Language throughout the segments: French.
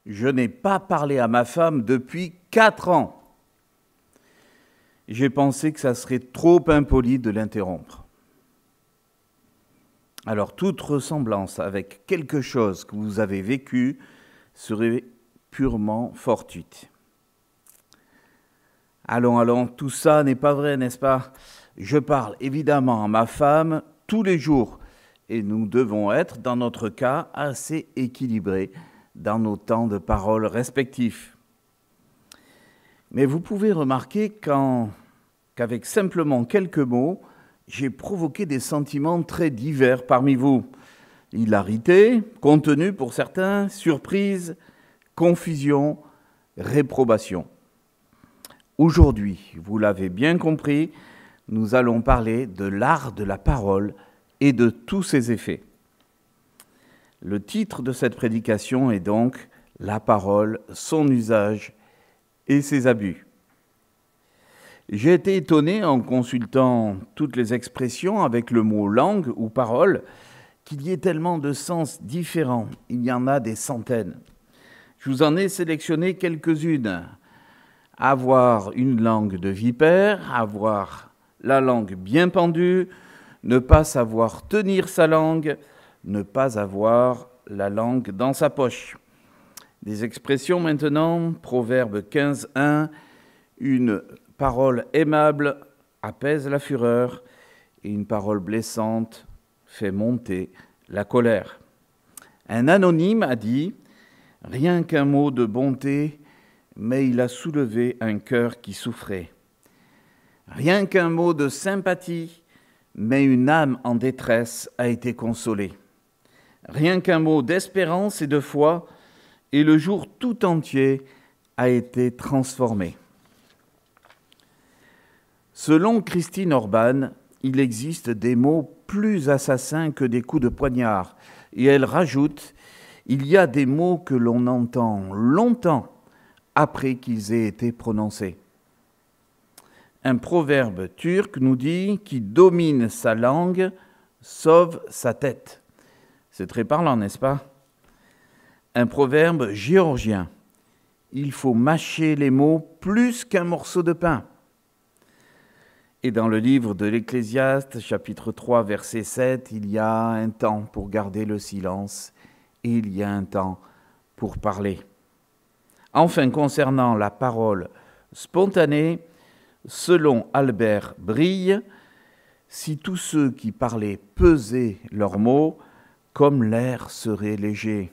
Je n'ai pas parlé à ma femme depuis 4 ans. J'ai pensé que ça serait trop impoli de l'interrompre. Alors, toute ressemblance avec quelque chose que vous avez vécu serait purement fortuite. Allons, tout ça n'est pas vrai, n'est-ce pas? Je parle évidemment à ma femme tous les jours et nous devons être, dans notre cas, assez équilibrés dans nos temps de parole respectifs. Mais vous pouvez remarquer qu'avec simplement quelques mots, j'ai provoqué des sentiments très divers parmi vous. Hilarité, contenue pour certains, surprise, confusion, réprobation. Aujourd'hui, vous l'avez bien compris, nous allons parler de l'art de la parole et de tous ses effets. Le titre de cette prédication est donc « La parole, son usage et ses abus ». J'ai été étonné en consultant toutes les expressions avec le mot « langue » ou « parole » qu'il y ait tellement de sens différents. Il y en a des centaines. Je vous en ai sélectionné quelques-unes. Avoir une langue de vipère, avoir la langue bien pendue, ne pas savoir tenir sa langue, ne pas avoir la langue dans sa poche. Des expressions maintenant, Proverbe 15:1, une parole aimable apaise la fureur et une parole blessante fait monter la colère. Un anonyme a dit « Rien qu'un mot de bonté, mais il a soulevé un cœur qui souffrait. Rien qu'un mot de sympathie, mais une âme en détresse a été consolée. Rien qu'un mot d'espérance et de foi, et le jour tout entier a été transformé. » Selon Christine Orban, il existe des mots plus assassins que des coups de poignard. Et elle rajoute, il y a des mots que l'on entend longtemps après qu'ils aient été prononcés. Un proverbe turc nous dit « Qui domine sa langue sauve sa tête ». C'est très parlant, n'est-ce pas? Un proverbe géorgien « Il faut mâcher les mots plus qu'un morceau de pain ». Et dans le livre de l'Ecclésiaste, chapitre 3, verset 7, il y a un temps pour garder le silence et il y a un temps pour parler. Enfin, concernant la parole spontanée, selon Albert Brille, si tous ceux qui parlaient pesaient leurs mots, comme l'air serait léger.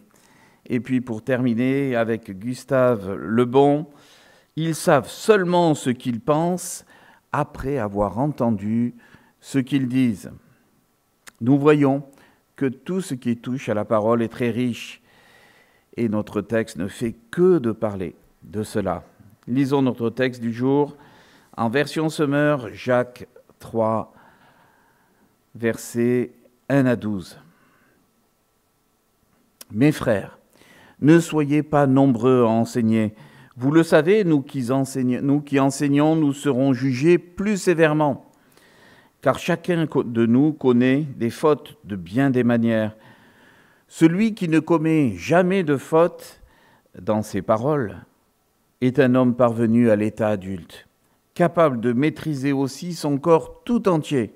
Et puis pour terminer avec Gustave Le Bon, ils savent seulement ce qu'ils pensent après avoir entendu ce qu'ils disent. Nous voyons que tout ce qui touche à la parole est très riche et notre texte ne fait que de parler de cela. Lisons notre texte du jour en version Semeur, Jacques 3, versets 1 à 12. « Mes frères, ne soyez pas nombreux à enseigner. Vous le savez, nous qui enseignons, nous serons jugés plus sévèrement, car chacun de nous connaît des fautes de bien des manières. Celui qui ne commet jamais de faute dans ses paroles est un homme parvenu à l'état adulte, capable de maîtriser aussi son corps tout entier.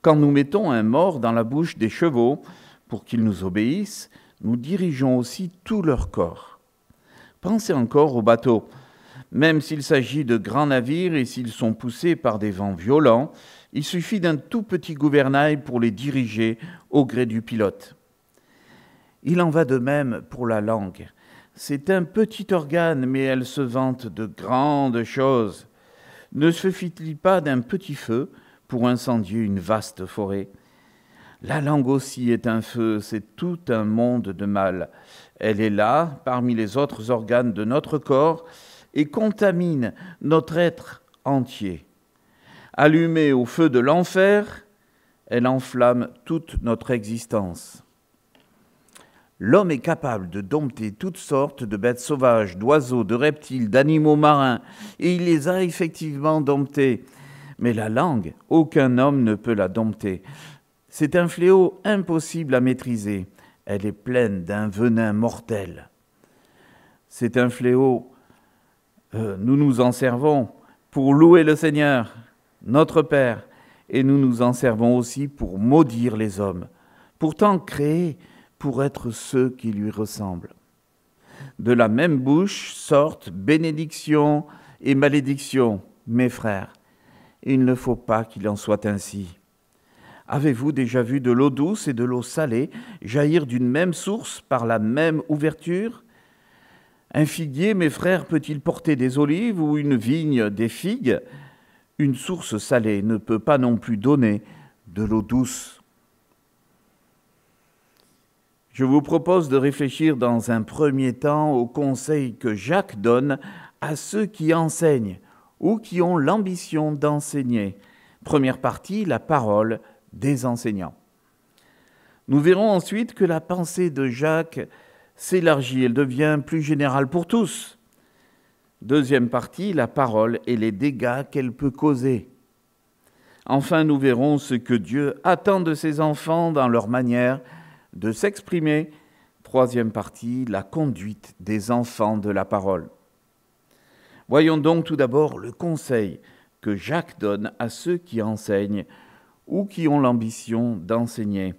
Quand nous mettons un mors dans la bouche des chevaux pour qu'ils nous obéissent, nous dirigeons aussi tout leur corps. Pensez encore aux bateaux. Même s'il s'agit de grands navires et s'ils sont poussés par des vents violents, il suffit d'un tout petit gouvernail pour les diriger au gré du pilote. Il en va de même pour la langue. C'est un petit organe, mais elle se vante de grandes choses. Ne suffit-il pas d'un petit feu pour incendier une vaste forêt? La langue aussi est un feu, c'est tout un monde de mal. Elle est là, parmi les autres organes de notre corps, et contamine notre être entier. Allumée au feu de l'enfer, elle enflamme toute notre existence. L'homme est capable de dompter toutes sortes de bêtes sauvages, d'oiseaux, de reptiles, d'animaux marins, et il les a effectivement domptés. Mais la langue, aucun homme ne peut la dompter. C'est un fléau impossible à maîtriser. Elle est pleine d'un venin mortel. C'est un fléau. Nous nous en servons pour louer le Seigneur, notre Père, et nous nous en servons aussi pour maudire les hommes, pourtant créés pour être ceux qui lui ressemblent. De la même bouche sortent bénédiction et malédiction, mes frères. Il ne faut pas qu'il en soit ainsi. Avez-vous déjà vu de l'eau douce et de l'eau salée jaillir d'une même source par la même ouverture ? Un figuier, mes frères, peut-il porter des olives ou une vigne des figues ? Une source salée ne peut pas non plus donner de l'eau douce. Je vous propose de réfléchir dans un premier temps au conseil que Jacques donne à ceux qui enseignent ou qui ont l'ambition d'enseigner. Première partie, la parole des enseignants. Nous verrons ensuite que la pensée de Jacques s'élargit, elle devient plus générale pour tous. Deuxième partie, la parole et les dégâts qu'elle peut causer. Enfin, nous verrons ce que Dieu attend de ses enfants dans leur manière de s'exprimer. Troisième partie, la conduite des enfants de la parole. Voyons donc tout d'abord le conseil que Jacques donne à ceux qui enseignent ou qui ont l'ambition d'enseigner.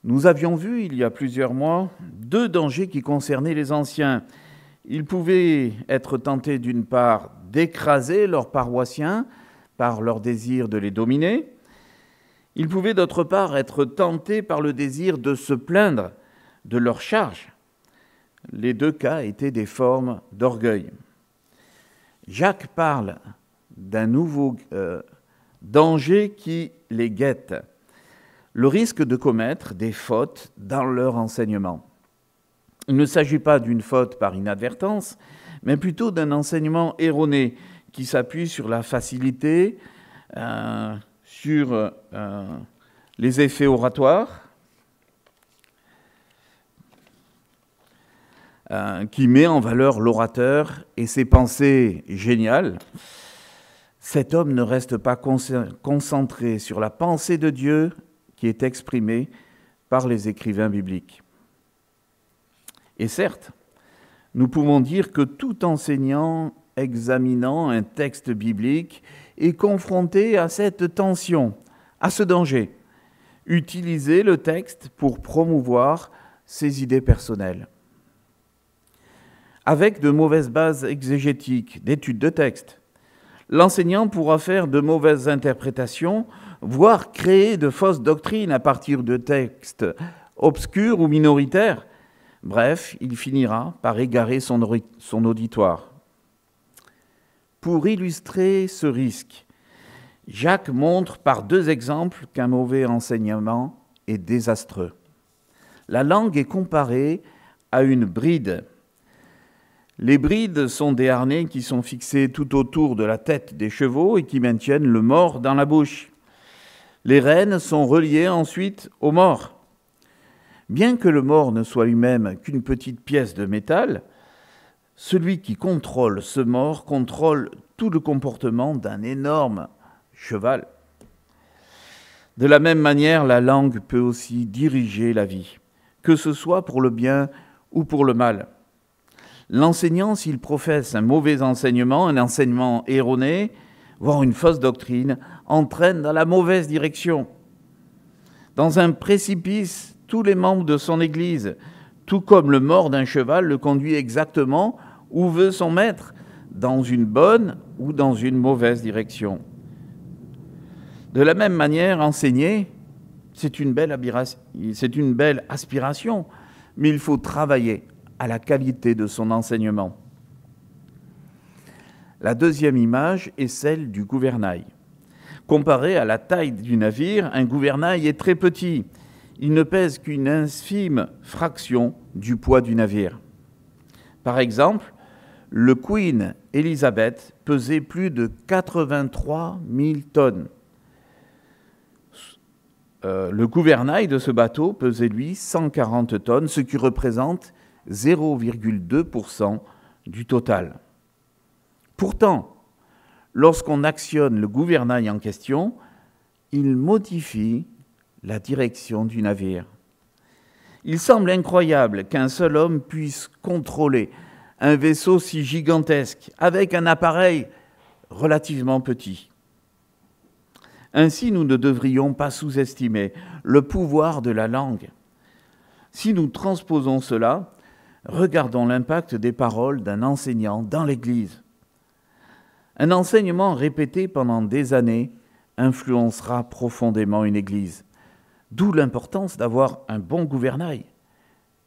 Nous avions vu, il y a plusieurs mois, 2 dangers qui concernaient les anciens. Ils pouvaient être tentés d'une part d'écraser leurs paroissiens par leur désir de les dominer. Ils pouvaient d'autre part être tentés par le désir de se plaindre de leur charge. Les 2 cas étaient des formes d'orgueil. Jacques parle d'un nouveau danger qui les guette, le risque de commettre des fautes dans leur enseignement. Il ne s'agit pas d'une faute par inadvertance, mais plutôt d'un enseignement erroné qui s'appuie sur la facilité, sur les effets oratoires, qui met en valeur l'orateur et ses pensées géniales. Cet homme ne reste pas concentré sur la pensée de Dieu qui est exprimée par les écrivains bibliques. Et certes, nous pouvons dire que tout enseignant examinant un texte biblique est confronté à cette tension, à ce danger. Utiliser le texte pour promouvoir ses idées personnelles. Avec de mauvaises bases exégétiques, d'études de texte, l'enseignant pourra faire de mauvaises interprétations, voire créer de fausses doctrines à partir de textes obscurs ou minoritaires. Bref, il finira par égarer son auditoire. Pour illustrer ce risque, Jacques montre par 2 exemples qu'un mauvais enseignement est désastreux. La langue est comparée à une bride. Les brides sont des harnais qui sont fixés tout autour de la tête des chevaux et qui maintiennent le mors dans la bouche. Les rênes sont reliées ensuite au mors. Bien que le mors ne soit lui-même qu'une petite pièce de métal, celui qui contrôle ce mors contrôle tout le comportement d'un énorme cheval. De la même manière, la langue peut aussi diriger la vie, que ce soit pour le bien ou pour le mal. L'enseignant, s'il professe un mauvais enseignement, un enseignement erroné, voire une fausse doctrine, entraîne dans la mauvaise direction. Dans un précipice, tous les membres de son Église, tout comme le mors d'un cheval, le conduit exactement où veut son maître, dans une bonne ou dans une mauvaise direction. De la même manière, enseigner, c'est une belle aspiration, mais il faut travailler à la qualité de son enseignement. La deuxième image est celle du gouvernail. Comparé à la taille du navire, un gouvernail est très petit. Il ne pèse qu'une infime fraction du poids du navire. Par exemple, le Queen Elizabeth pesait plus de 83 000 tonnes. Le gouvernail de ce bateau pesait, lui, 140 tonnes, ce qui représente 0,2% du total. Pourtant, lorsqu'on actionne le gouvernail en question, il modifie la direction du navire. Il semble incroyable qu'un seul homme puisse contrôler un vaisseau si gigantesque, avec un appareil relativement petit. Ainsi, nous ne devrions pas sous-estimer le pouvoir de la langue. Si nous transposons cela, regardons l'impact des paroles d'un enseignant dans l'Église. Un enseignement répété pendant des années influencera profondément une Église. D'où l'importance d'avoir un bon gouvernail,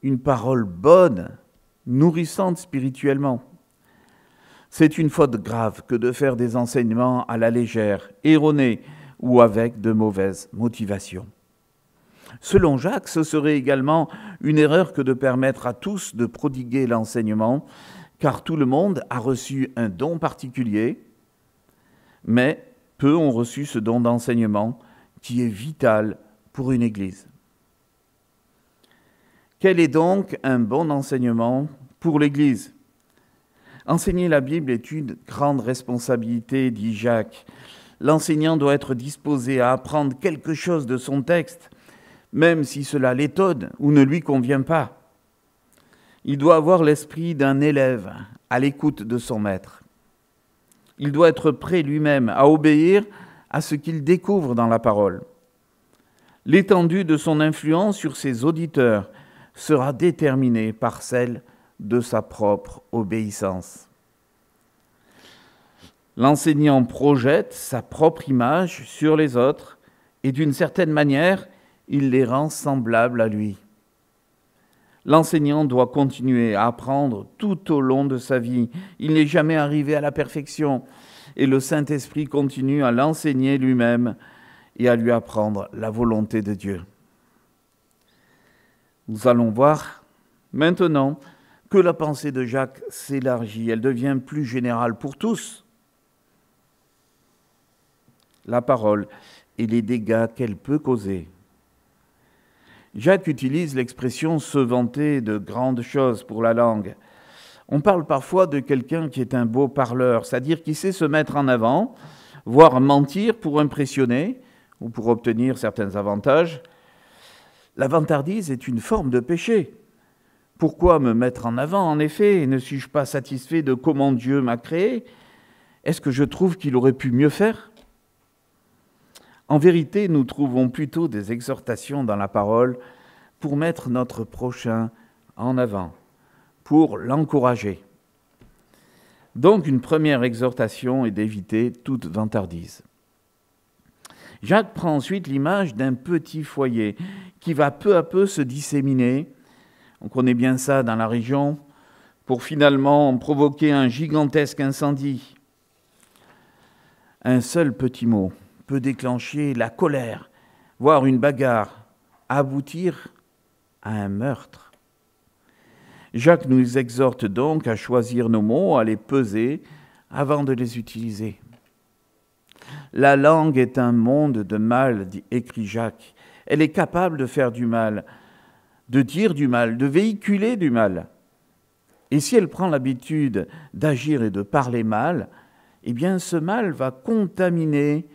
une parole bonne, nourrissante spirituellement. C'est une faute grave que de faire des enseignements à la légère, erronés ou avec de mauvaises motivations. Selon Jacques, ce serait également une erreur que de permettre à tous de prodiguer l'enseignement, car tout le monde a reçu un don particulier, mais peu ont reçu ce don d'enseignement qui est vital pour une Église. Quel est donc un bon enseignement pour l'Église ? Enseigner la Bible est une grande responsabilité, dit Jacques. L'enseignant doit être disposé à apprendre quelque chose de son texte, même si cela l'étonne ou ne lui convient pas. Il doit avoir l'esprit d'un élève à l'écoute de son maître. Il doit être prêt lui-même à obéir à ce qu'il découvre dans la parole. L'étendue de son influence sur ses auditeurs sera déterminée par celle de sa propre obéissance. L'enseignant projette sa propre image sur les autres et d'une certaine manière, il les rend semblables à lui. L'enseignant doit continuer à apprendre tout au long de sa vie. Il n'est jamais arrivé à la perfection et le Saint-Esprit continue à l'enseigner lui-même et à lui apprendre la volonté de Dieu. Nous allons voir maintenant que la pensée de Jacques s'élargit, elle devient plus générale pour tous. La parole et les dégâts qu'elle peut causer. Jacques utilise l'expression « se vanter de grandes choses » pour la langue. On parle parfois de quelqu'un qui est un beau parleur, c'est-à-dire qui sait se mettre en avant, voire mentir pour impressionner ou pour obtenir certains avantages. La vantardise est une forme de péché. Pourquoi me mettre en avant, en effet? Ne suis-je pas satisfait de comment Dieu m'a créé? Est-ce que je trouve qu'il aurait pu mieux faire? En vérité, nous trouvons plutôt des exhortations dans la parole pour mettre notre prochain en avant, pour l'encourager. Donc, une première exhortation est d'éviter toute vantardise. Jacques prend ensuite l'image d'un petit foyer qui va peu à peu se disséminer. On connaît bien ça dans la région, pour finalement provoquer un gigantesque incendie. Un seul petit mot peut déclencher la colère, voire une bagarre, aboutir à un meurtre. Jacques nous exhorte donc à choisir nos mots, à les peser avant de les utiliser. La langue est un monde de mal, écrit Jacques. Elle est capable de faire du mal, de dire du mal, de véhiculer du mal. Et si elle prend l'habitude d'agir et de parler mal, eh bien ce mal va contaminer,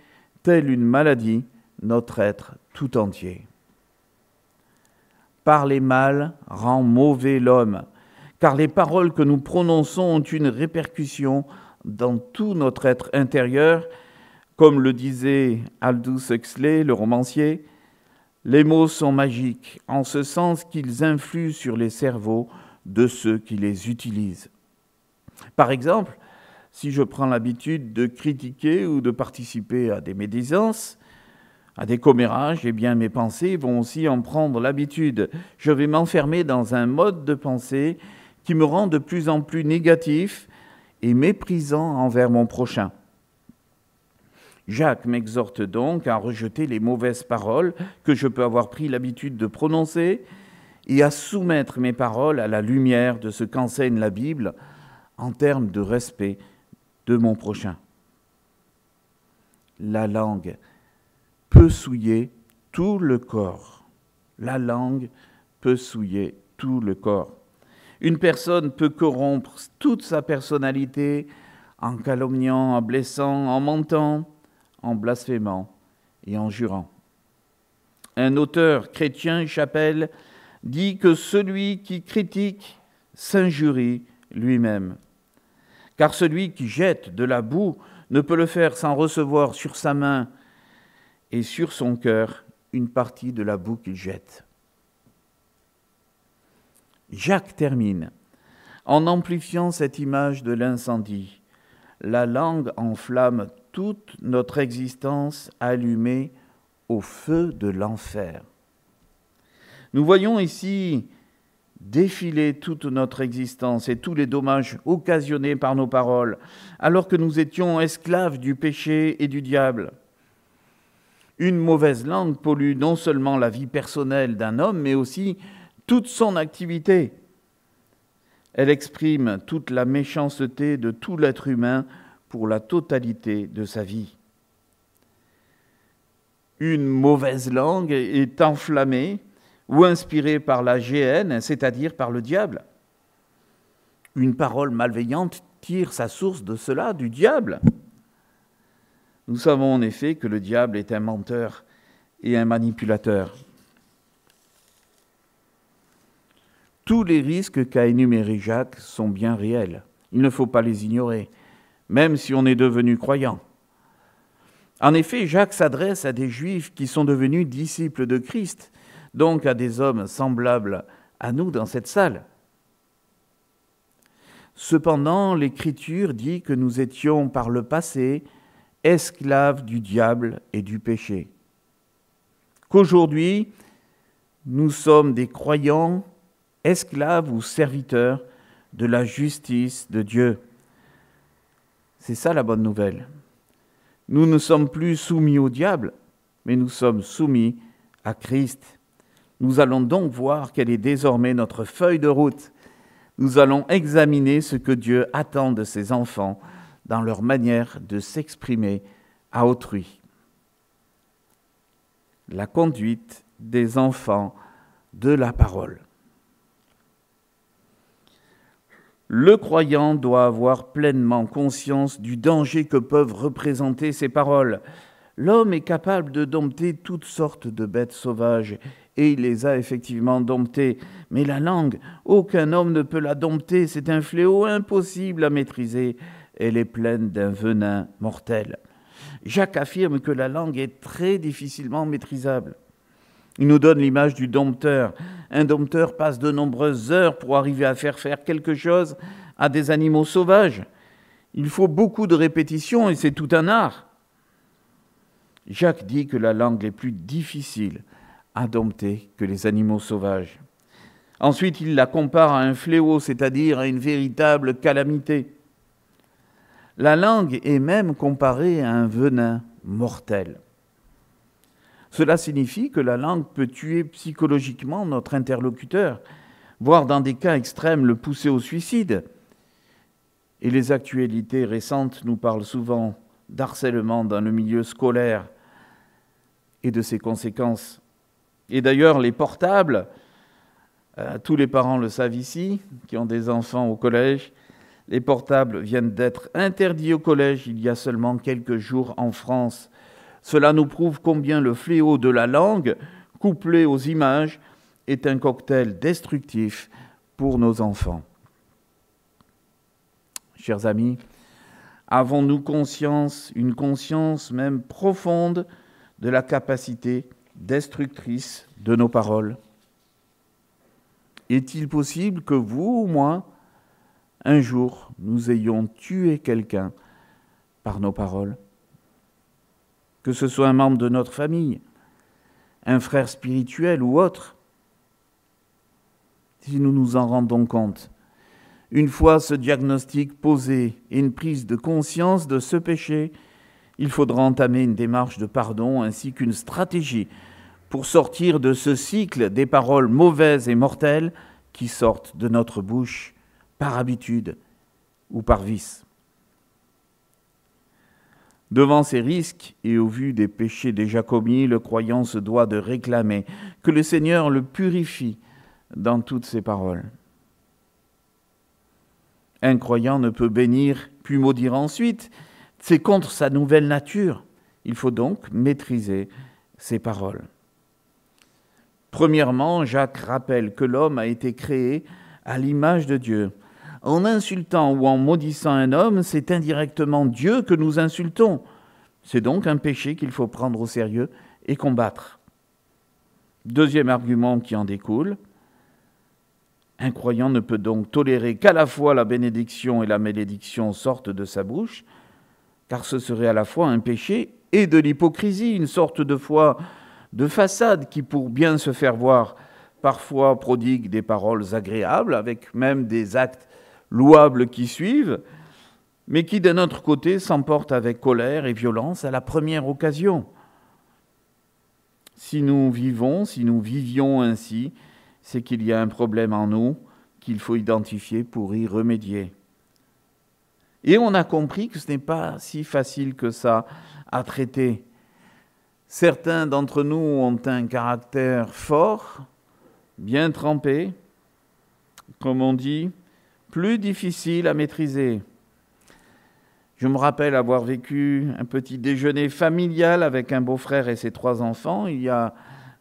telle une maladie, notre être tout entier. Parler mal rend mauvais l'homme, car les paroles que nous prononçons ont une répercussion dans tout notre être intérieur. Comme le disait Aldous Huxley, le romancier, les mots sont magiques, en ce sens qu'ils influent sur les cerveaux de ceux qui les utilisent. Par exemple, si je prends l'habitude de critiquer ou de participer à des médisances, à des commérages, eh bien mes pensées vont aussi en prendre l'habitude. Je vais m'enfermer dans un mode de pensée qui me rend de plus en plus négatif et méprisant envers mon prochain. Jacques m'exhorte donc à rejeter les mauvaises paroles que je peux avoir pris l'habitude de prononcer et à soumettre mes paroles à la lumière de ce qu'enseigne la Bible en termes de respect de mon prochain. La langue peut souiller tout le corps. La langue peut souiller tout le corps. Une personne peut corrompre toute sa personnalité en calomniant, en blessant, en mentant, en blasphémant et en jurant. Un auteur chrétien, Chapelle, dit que celui qui critique s'injurie lui-même. Car celui qui jette de la boue ne peut le faire sans recevoir sur sa main et sur son cœur une partie de la boue qu'il jette. Jacques termine en amplifiant cette image de l'incendie. La langue enflamme toute notre existence allumée au feu de l'enfer. Nous voyons ici défiler toute notre existence et tous les dommages occasionnés par nos paroles, alors que nous étions esclaves du péché et du diable. Une mauvaise langue pollue non seulement la vie personnelle d'un homme, mais aussi toute son activité. Elle exprime toute la méchanceté de tout l'être humain pour la totalité de sa vie. Une mauvaise langue est enflammée ou inspirée par la géhenne, c'est-à-dire par le diable. Une parole malveillante tire sa source de cela, du diable. Nous savons en effet que le diable est un menteur et un manipulateur. Tous les risques qu'a énumérés Jacques sont bien réels. Il ne faut pas les ignorer, même si on est devenu croyant. En effet, Jacques s'adresse à des Juifs qui sont devenus disciples de Christ, donc à des hommes semblables à nous dans cette salle. Cependant, l'Écriture dit que nous étions par le passé esclaves du diable et du péché. Qu'aujourd'hui, nous sommes des croyants, esclaves ou serviteurs de la justice de Dieu. C'est ça la bonne nouvelle. Nous ne sommes plus soumis au diable, mais nous sommes soumis à Christ. Nous allons donc voir quelle est désormais notre feuille de route. Nous allons examiner ce que Dieu attend de ses enfants dans leur manière de s'exprimer à autrui. La conduite des enfants de la parole. Le croyant doit avoir pleinement conscience du danger que peuvent représenter ces paroles. L'homme est capable de dompter toutes sortes de bêtes sauvages, et il les a effectivement domptées. Mais la langue, aucun homme ne peut la dompter, c'est un fléau impossible à maîtriser. Elle est pleine d'un venin mortel. Jacques affirme que la langue est très difficilement maîtrisable. Il nous donne l'image du dompteur. Un dompteur passe de nombreuses heures pour arriver à faire quelque chose à des animaux sauvages. Il faut beaucoup de répétitions et c'est tout un art. Jacques dit que la langue est plus difficile à dompter que les animaux sauvages. Ensuite, il la compare à un fléau, c'est-à-dire à une véritable calamité. La langue est même comparée à un venin mortel. Cela signifie que la langue peut tuer psychologiquement notre interlocuteur, voire dans des cas extrêmes le pousser au suicide. Et les actualités récentes nous parlent souvent d'harcèlement dans le milieu scolaire et de ses conséquences. Et d'ailleurs, les portables, tous les parents le savent ici, qui ont des enfants au collège, les portables viennent d'être interdits au collège il y a seulement quelques jours en France. Cela nous prouve combien le fléau de la langue, couplé aux images, est un cocktail destructif pour nos enfants. Chers amis, avons-nous conscience, une conscience même profonde de la capacité destructrice de nos paroles? Est-il possible que vous ou moi, un jour, nous ayons tué quelqu'un par nos paroles? Que ce soit un membre de notre famille, un frère spirituel ou autre. Si nous nous en rendons compte, une fois ce diagnostic posé et une prise de conscience de ce péché, il faudra entamer une démarche de pardon ainsi qu'une stratégie pour sortir de ce cycle des paroles mauvaises et mortelles qui sortent de notre bouche par habitude ou par vice. Devant ces risques et au vu des péchés déjà commis, le croyant se doit de réclamer que le Seigneur le purifie dans toutes ses paroles. Un croyant ne peut bénir puis maudire ensuite. C'est contre sa nouvelle nature. Il faut donc maîtriser ses paroles. Premièrement, Jacques rappelle que l'homme a été créé à l'image de Dieu. En insultant ou en maudissant un homme, c'est indirectement Dieu que nous insultons. C'est donc un péché qu'il faut prendre au sérieux et combattre. Deuxième argument qui en découle, un croyant ne peut donc tolérer qu'à la fois la bénédiction et la malédiction sortent de sa bouche, car ce serait à la fois un péché et de l'hypocrisie, une sorte de foi de façade qui, pour bien se faire voir, parfois prodigue des paroles agréables, avec même des actes louables qui suivent, mais qui d'un autre côté s'emportent avec colère et violence à la première occasion. Si nous vivions ainsi, c'est qu'il y a un problème en nous qu'il faut identifier pour y remédier. Et on a compris que ce n'est pas si facile que ça à traiter. Certains d'entre nous ont un caractère fort, bien trempé, comme on dit, plus difficile à maîtriser. Je me rappelle avoir vécu un petit déjeuner familial avec un beau-frère et ses 3 enfants il y a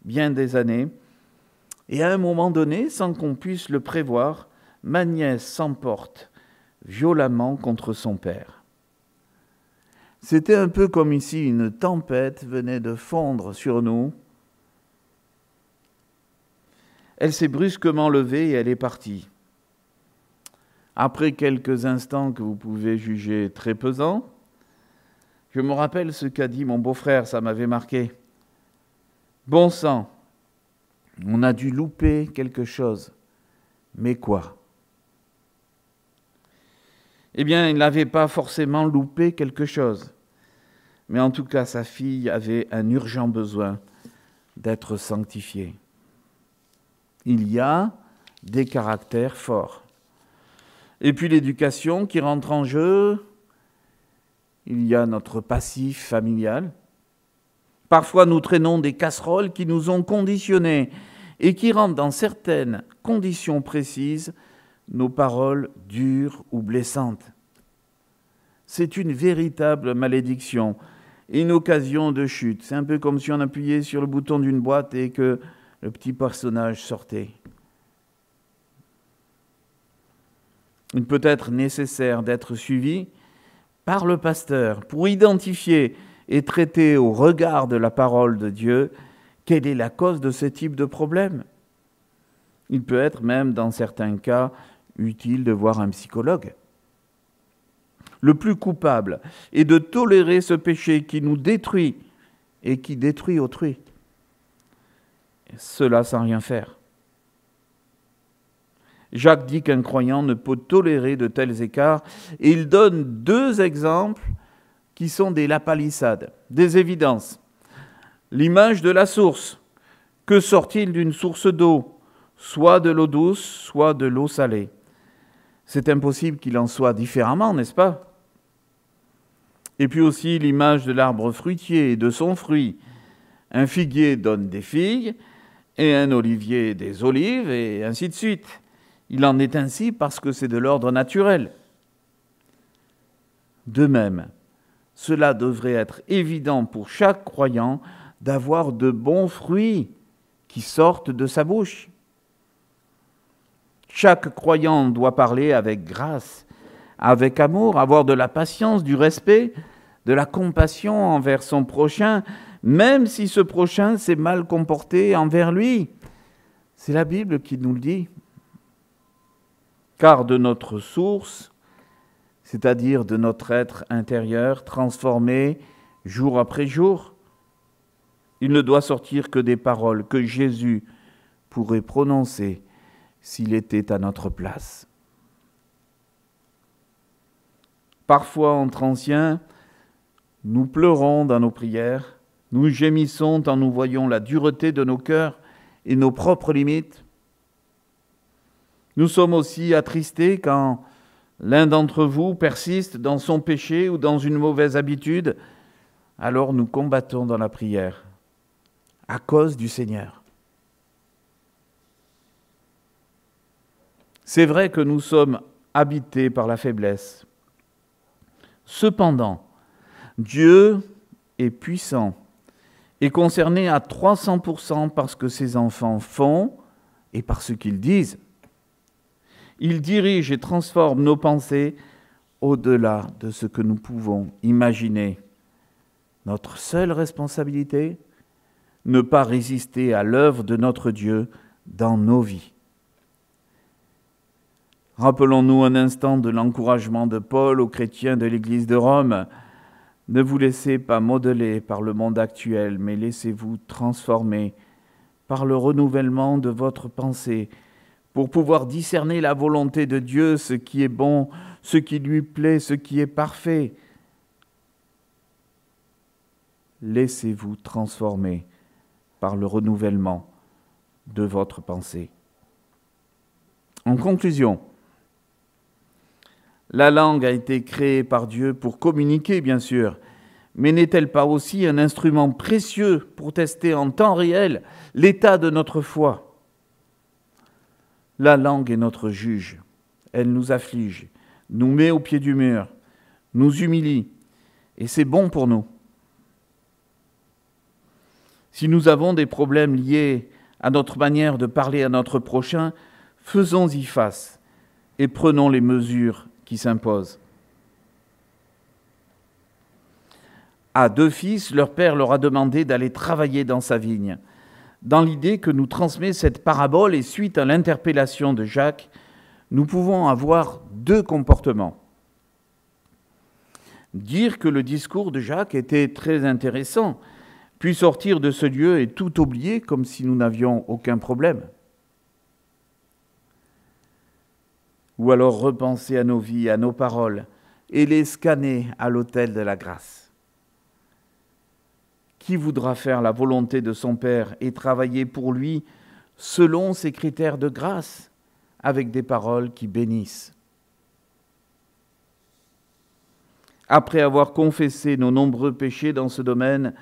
bien des années. Et à un moment donné, sans qu'on puisse le prévoir, ma nièce s'emporte violemment contre son père. C'était un peu comme ici, une tempête venait de fondre sur nous. Elle s'est brusquement levée et elle est partie. Après quelques instants que vous pouvez juger très pesants, je me rappelle ce qu'a dit mon beau-frère, ça m'avait marqué. Bon sang, on a dû louper quelque chose, mais quoi ? Eh bien, il n'avait pas forcément loupé quelque chose, mais en tout cas, sa fille avait un urgent besoin d'être sanctifiée. Il y a des caractères forts. Et puis l'éducation qui rentre en jeu, il y a notre passif familial. Parfois nous traînons des casseroles qui nous ont conditionnés et qui rendent dans certaines conditions précises nos paroles dures ou blessantes. C'est une véritable malédiction et une occasion de chute. C'est un peu comme si on appuyait sur le bouton d'une boîte et que le petit personnage sortait. Il peut être nécessaire d'être suivi par le pasteur pour identifier et traiter au regard de la parole de Dieu quelle est la cause de ce type de problème. Il peut être même, dans certains cas, utile de voir un psychologue. Le plus coupable est de tolérer ce péché qui nous détruit et qui détruit autrui. Cela sans rien faire. Jacques dit qu'un croyant ne peut tolérer de tels écarts et il donne 2 exemples qui sont des lapalissades, des évidences. L'image de la source. Que sort-il d'une source d'eau ? Soit de l'eau douce, soit de l'eau salée. C'est impossible qu'il en soit différemment, n'est-ce pas ? Et puis aussi l'image de l'arbre fruitier et de son fruit. Un figuier donne des figues et un olivier des olives et ainsi de suite. Il en est ainsi parce que c'est de l'ordre naturel. De même, cela devrait être évident pour chaque croyant d'avoir de bons fruits qui sortent de sa bouche. Chaque croyant doit parler avec grâce, avec amour, avoir de la patience, du respect, de la compassion envers son prochain, même si ce prochain s'est mal comporté envers lui. C'est la Bible qui nous le dit. Car de notre source, c'est-à-dire de notre être intérieur, transformé jour après jour, il ne doit sortir que des paroles que Jésus pourrait prononcer s'il était à notre place. Parfois, entre anciens, nous pleurons dans nos prières, nous gémissons quand nous voyons la dureté de nos cœurs et nos propres limites. Nous sommes aussi attristés quand l'un d'entre vous persiste dans son péché ou dans une mauvaise habitude. Alors nous combattons dans la prière à cause du Seigneur. C'est vrai que nous sommes habités par la faiblesse. Cependant, Dieu est puissant et concerné à 300% par ce que ses enfants font et par ce qu'ils disent. Il dirige et transforme nos pensées au-delà de ce que nous pouvons imaginer. Notre seule responsabilité, ne pas résister à l'œuvre de notre Dieu dans nos vies. Rappelons-nous un instant de l'encouragement de Paul aux chrétiens de l'Église de Rome. Ne vous laissez pas modeler par le monde actuel, mais laissez-vous transformer par le renouvellement de votre pensée pour pouvoir discerner la volonté de Dieu, ce qui est bon, ce qui lui plaît, ce qui est parfait. Laissez-vous transformer par le renouvellement de votre pensée. En conclusion, la langue a été créée par Dieu pour communiquer, bien sûr, mais n'est-elle pas aussi un instrument précieux pour tester en temps réel l'état de notre foi ? La langue est notre juge. Elle nous afflige, nous met au pied du mur, nous humilie, et c'est bon pour nous. Si nous avons des problèmes liés à notre manière de parler à notre prochain, faisons-y face et prenons les mesures qui s'imposent. À 2 fils, leur père leur a demandé d'aller travailler dans sa vigne. Dans l'idée que nous transmet cette parabole et suite à l'interpellation de Jacques, nous pouvons avoir 2 comportements. Dire que le discours de Jacques était très intéressant, puis sortir de ce lieu et tout oublier comme si nous n'avions aucun problème. Ou alors repenser à nos vies, à nos paroles, et les scanner à l'autel de la grâce. Qui voudra faire la volonté de son Père et travailler pour lui selon ses critères de grâce, avec des paroles qui bénissent? Après avoir confessé nos nombreux péchés dans ce domaine,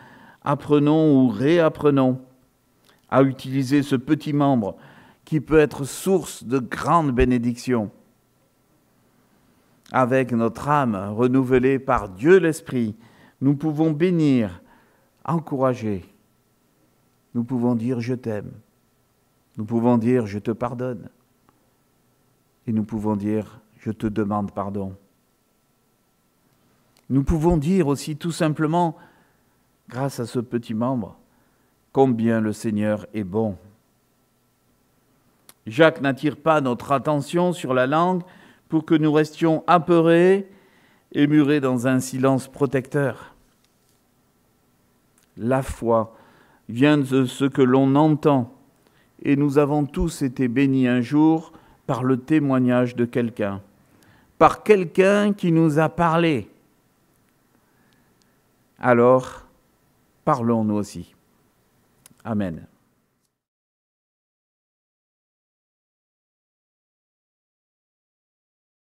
apprenons ou réapprenons à utiliser ce petit membre qui peut être source de grandes bénédictions. Avec notre âme renouvelée par Dieu l'Esprit, nous pouvons bénir, encourager. Nous pouvons dire « je t'aime ». Nous pouvons dire « je te pardonne ». Et nous pouvons dire « je te demande pardon ». Nous pouvons dire aussi tout simplement, grâce à ce petit membre, combien le Seigneur est bon. Jacques n'attire pas notre attention sur la langue pour que nous restions apeurés et murés dans un silence protecteur. La foi vient de ce que l'on entend, et nous avons tous été bénis un jour par le témoignage de quelqu'un, par quelqu'un qui nous a parlé. Alors, parlons nous aussi. Amen.